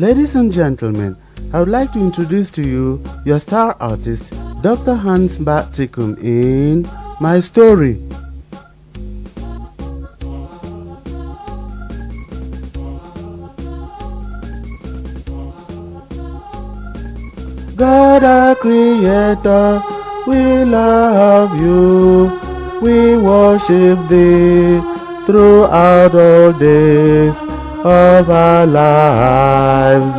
Ladies and gentlemen, I would like to introduce to you your star artist, Dr. Hans Mbah-Tikum in My Story. God our Creator, we love you, we worship Thee throughout all days of our lives.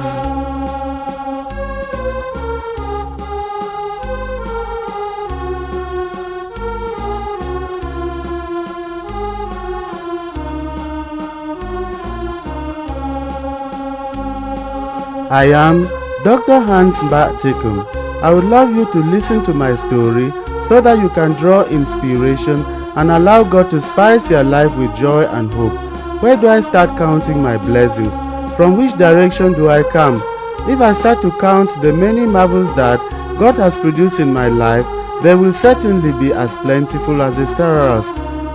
I am Dr. Hans Mbah-Tikum. I would love you to listen to my story so that you can draw inspiration and allow God to spice your life with joy and hope. Where do I start counting my blessings? From which direction do I come? If I start to count the many marvels that God has produced in my life, they will certainly be as plentiful as the stars.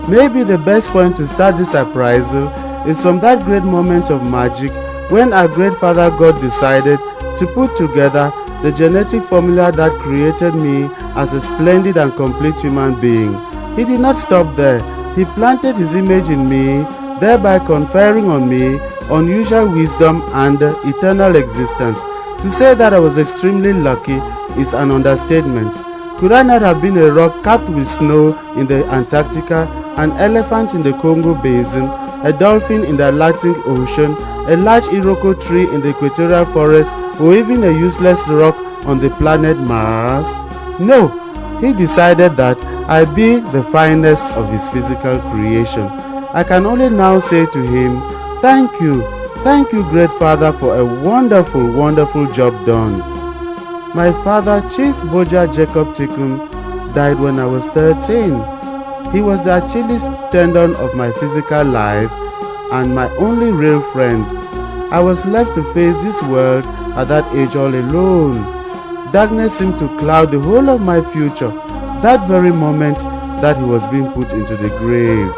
Maybe the best point to start this appraisal is from that great moment of magic when our great Father God decided to put together the genetic formula that created me as a splendid and complete human being. He did not stop there. He planted His image in me, thereby conferring on me unusual wisdom and eternal existence. To say that I was extremely lucky is an understatement. Could I not have been a rock capped with snow in the Antarctica, an elephant in the Congo Basin, a dolphin in the Atlantic Ocean, a large Iroko tree in the equatorial forest, or even a useless rock on the planet Mars? No, He decided that I be the finest of His physical creation. I can only now say to Him, thank you, great Father, for a wonderful, wonderful job done. My father, Chief Boja Jacob Tikum, died when I was 13. He was the Achilles tendon of my physical life and my only real friend. I was left to face this world at that age all alone. Darkness seemed to cloud the whole of my future that very moment that he was being put into the grave.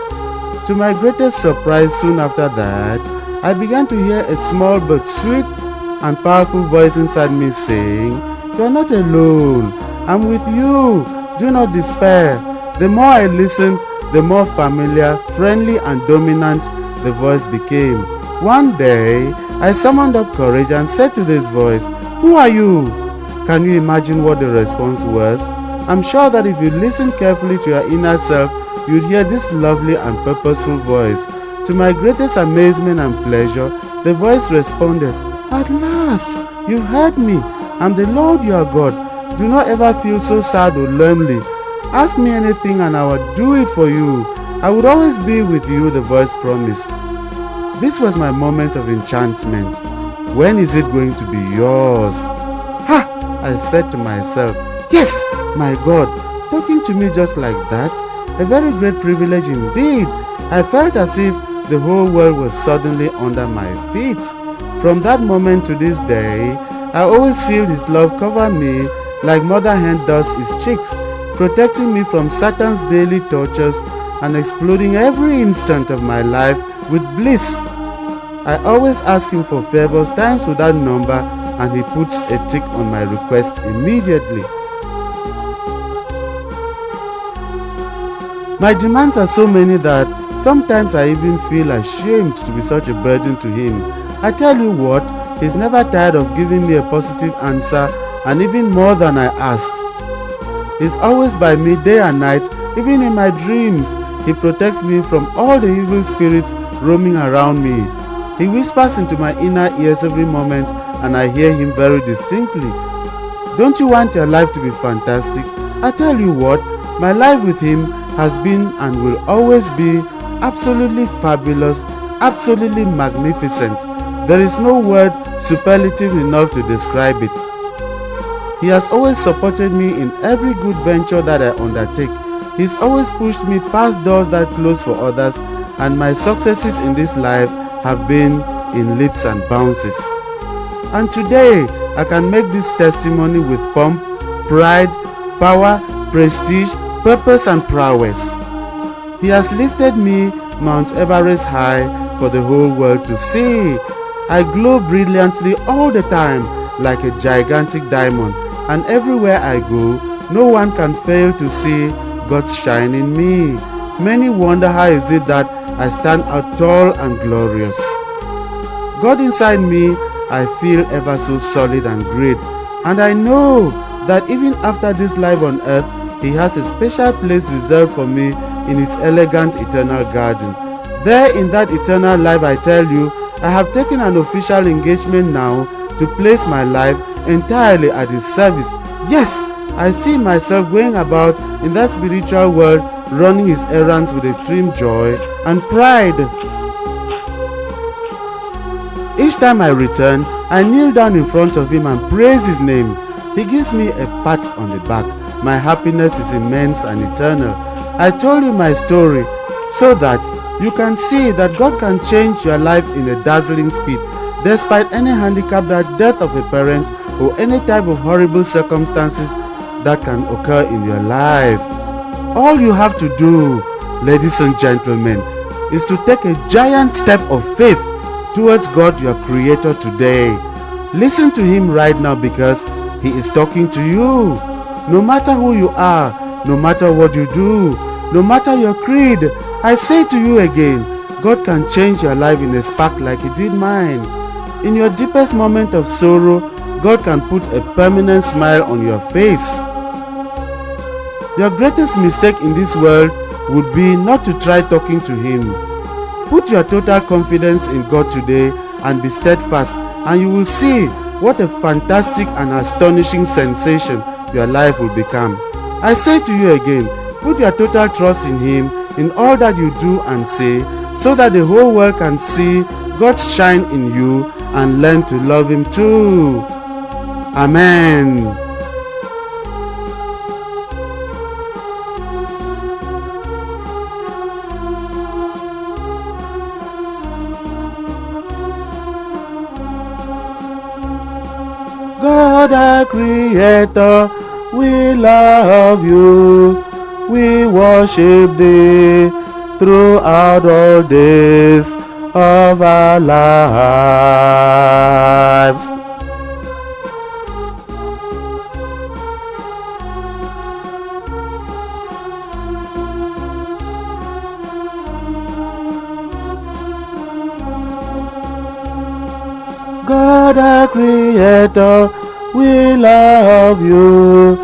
To my greatest surprise, soon after that, I began to hear a small but sweet and powerful voice inside me saying, "You are not alone. I'm with you. Do not despair." The more I listened, the more familiar, friendly, and dominant the voice became. One day, I summoned up courage and said to this voice, "Who are you?" Can you imagine what the response was? I'm sure that if you listen carefully to your inner self, you'd hear this lovely and purposeful voice. To my greatest amazement and pleasure, the voice responded, "At last, you've heard me. I'm the Lord your God. Do not ever feel so sad or lonely. Ask me anything and I will do it for you. I would always be with you," the voice promised. This was my moment of enchantment. When is it going to be yours? Ha! I said to myself, yes, my God, talking to me just like that, a very great privilege indeed. I felt as if the whole world was suddenly under my feet. From that moment to this day, I always feel His love cover me like mother hen does its chicks, protecting me from Satan's daily tortures and exploding every instant of my life with bliss. I always ask Him for favors times without number, and He puts a tick on my request immediately. My demands are so many that sometimes I even feel ashamed to be such a burden to Him. I tell you what, He's never tired of giving me a positive answer, and even more than I asked. He's always by me day and night, even in my dreams. He protects me from all the evil spirits roaming around me. He whispers into my inner ears every moment, and I hear Him very distinctly. Don't you want your life to be fantastic? I tell you what, my life with Him has been and will always be absolutely fabulous, absolutely magnificent. There is no word superlative enough to describe it. He has always supported me in every good venture that I undertake. He's always pushed me past doors that close for others, and my successes in this life have been in leaps and bounces. And today, I can make this testimony with pomp, pride, power, prestige, purpose, and prowess. He has lifted me Mount Everest high for the whole world to see. I glow brilliantly all the time like a gigantic diamond, and everywhere I go, no one can fail to see God's shine in me. Many wonder how is it that I stand out tall and glorious. God inside me, I feel ever so solid and great, and I know that even after this life on earth, He has a special place reserved for me in His elegant eternal garden. There in that eternal life, I tell you, I have taken an official engagement now to place my life entirely at His service. Yes, I see myself going about in that spiritual world, running His errands with extreme joy and pride. Each time I return, I kneel down in front of Him and praise His name. He gives me a pat on the back. My happiness is immense and eternal. I told you my story so that you can see that God can change your life in a dazzling speed, despite any handicap, that death of a parent, or any type of horrible circumstances that can occur in your life. All you have to do, ladies and gentlemen, is to take a giant step of faith towards God, your Creator, today. Listen to Him right now, because He is talking to you. No matter who you are, no matter what you do, no matter your creed, I say to you again, God can change your life in a spark like He did mine. In your deepest moment of sorrow, God can put a permanent smile on your face. Your greatest mistake in this world would be not to try talking to Him. Put your total confidence in God today and be steadfast, and you will see what a fantastic and astonishing sensation your life will become. I say to you again, put your total trust in Him in all that you do and say, so that the whole world can see God's shine in you and learn to love Him too. Amen. God our Creator, we love you, we worship Thee throughout all days of our lives. God our Creator, we love you,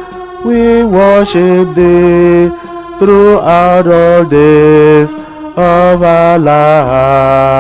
we worship Thee throughout all days of our lives.